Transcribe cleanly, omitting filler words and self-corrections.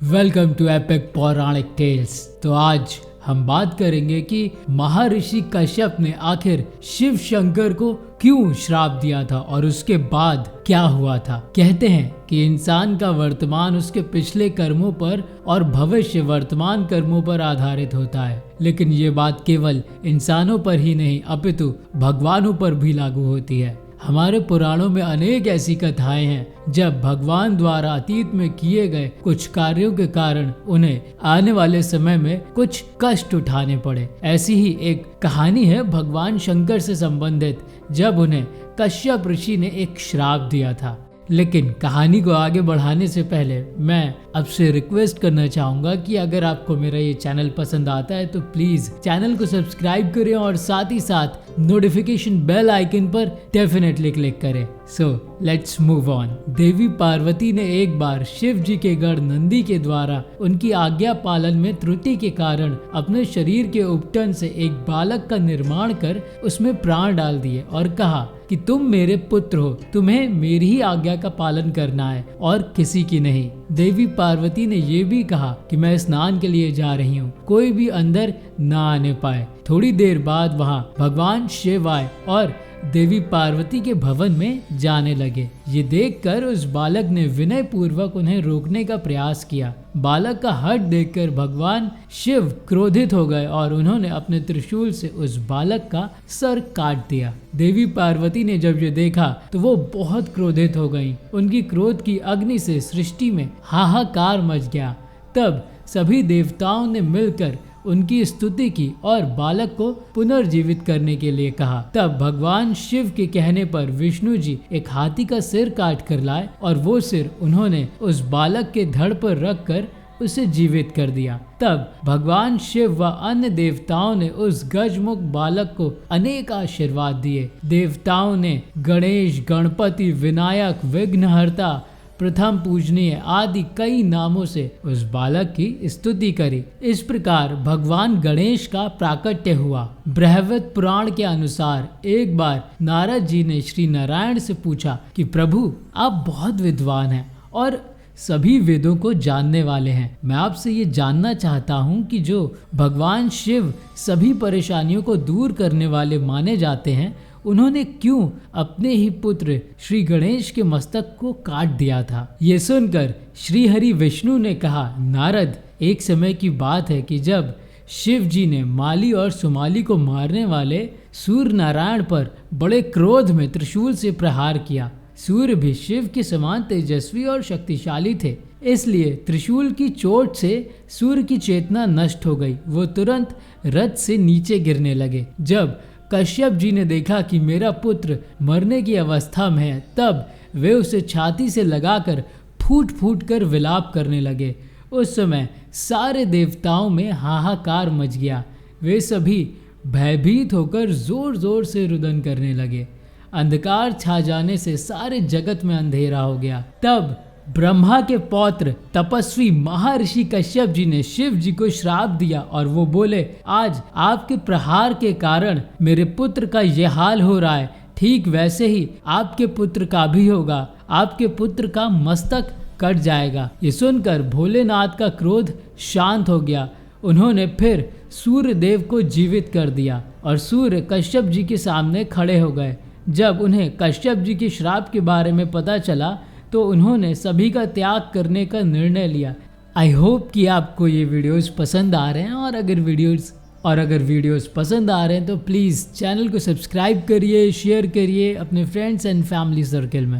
Welcome to epic पौराणिक tales. तो आज हम बात करेंगे कि महर्षि कश्यप ने आखिर शिव शंकर को क्यों श्राप दिया था और उसके बाद क्या हुआ था। कहते हैं कि इंसान का वर्तमान उसके पिछले कर्मों पर और भविष्य वर्तमान कर्मों पर आधारित होता है, लेकिन ये बात केवल इंसानों पर ही नहीं अपितु भगवानों पर भी लागू होती है। हमारे पुराणों में अनेक ऐसी कथाएं हैं जब भगवान द्वारा अतीत में किए गए कुछ कार्यों के कारण उन्हें आने वाले समय में कुछ कष्ट उठाने पड़े। ऐसी ही एक कहानी है भगवान शंकर से संबंधित, जब उन्हें कश्यप ऋषि ने एक श्राप दिया था। लेकिन कहानी को आगे बढ़ाने से पहले मैं आपसे रिक्वेस्ट करना चाहूंगा कि अगर आपको मेरा ये चैनल पसंद आता है तो प्लीज चैनल को सब्सक्राइब करें और साथ ही साथ नोटिफिकेशन बेल आइकन पर डेफिनेटली क्लिक करें। So let's move on. Devi Parvati ने एक बार शिव जी के गढ़ नंदी के द्वारा उनकी आज्ञा पालन में त्रुटि के कारण अपने शरीर के उपटन से एक बालक का निर्माण कर उसमें प्राण डाल दिए और कहा कि तुम मेरे पुत्र हो, तुम्हें मेरी ही आज्ञा का पालन करना है और किसी की नहीं। देवी पार्वती ने ये भी कहा कि मैं स्नान के लिए जा रही हूँ, कोई भी अंदर ना आने पाए। थोड़ी देर बाद वहाँ भगवान शिव आए और देवी पार्वती के भवन में जाने लगे। ये देखकर उस बालक ने विनय पूर्वक उन्हें रोकने का प्रयास किया। बालक का हठ देखकर भगवान शिव क्रोधित हो गए और उन्होंने अपने त्रिशूल से उस बालक का सर काट दिया। देवी पार्वती ने जब ये देखा तो वो बहुत क्रोधित हो गईं। उनकी क्रोध की अग्नि से सृष्टि में हाहाकार मच गया। तब सभी देवताओं ने मिलकर उनकी स्तुति की और बालक को पुनर्जीवित करने के लिए कहा। तब भगवान शिव के कहने पर विष्णु जी एक हाथी का सिर काट कर लाए और वो सिर उन्होंने उस बालक के धड़ पर रखकर उसे जीवित कर दिया। तब भगवान शिव व अन्य देवताओं ने उस गजमुख बालक को अनेक आशीर्वाद दिए। देवताओं ने गणेश, गणपति, विनायक, विघ्नहर्ता, प्रथम पूजनीय आदि कई नामों से उस बालक की स्तुति करी। इस प्रकार भगवान गणेश का प्राकट्य हुआ। बृहद पुराण के अनुसार एक बार नारद जी ने श्री नारायण से पूछा कि प्रभु, आप बहुत विद्वान हैं और सभी वेदों को जानने वाले हैं। मैं आपसे ये जानना चाहता हूँ कि जो भगवान शिव सभी परेशानियों को दूर करने वाले माने जाते हैं, उन्होंने क्यों अपने ही पुत्र श्री गणेश के मस्तक को काट दिया था। ये सुनकर श्री हरि विष्णु ने कहा, नारद, एक समय की बात है कि जब शिव जी ने माली और सुमाली को मारने वाले सूर्य नारायण पर बड़े क्रोध में त्रिशूल से प्रहार किया। सूर्य भी शिव के समान तेजस्वी और शक्तिशाली थे, इसलिए त्रिशूल की चोट से सूर्य की चेतना नष्ट हो गई। वो तुरंत रथ से नीचे गिरने लगे। जब कश्यप जी ने देखा कि मेरा पुत्र मरने की अवस्था में है, तब वे उसे छाती से लगाकर फूट फूट कर विलाप करने लगे। उस समय सारे देवताओं में हाहाकार मच गया। वे सभी भयभीत होकर जोर जोर से रुदन करने लगे। अंधकार छा जाने से सारे जगत में अंधेरा हो गया। तब ब्रह्मा के पौत्र तपस्वी महर्षि कश्यप जी ने शिव जी को श्राप दिया और वो बोले, आज आपके प्रहार के कारण मेरे पुत्र का ये हाल हो रहा है, ठीक वैसे ही आपके पुत्र का भी होगा। आपके पुत्र का मस्तक कट जाएगा। ये सुनकर भोलेनाथ का क्रोध शांत हो गया। उन्होंने फिर सूर्य देव को जीवित कर दिया और सूर्य कश्यप जी के सामने खड़े हो गए। जब उन्हें कश्यप जी के श्राप के बारे में पता चला तो उन्होंने सभी का त्याग करने का निर्णय लिया। आई होप कि आपको ये वीडियोस पसंद आ रहे हैं और अगर वीडियोस पसंद आ रहे हैं तो प्लीज़ चैनल को सब्सक्राइब करिए, शेयर करिए अपने फ्रेंड्स एंड फैमिली सर्कल में।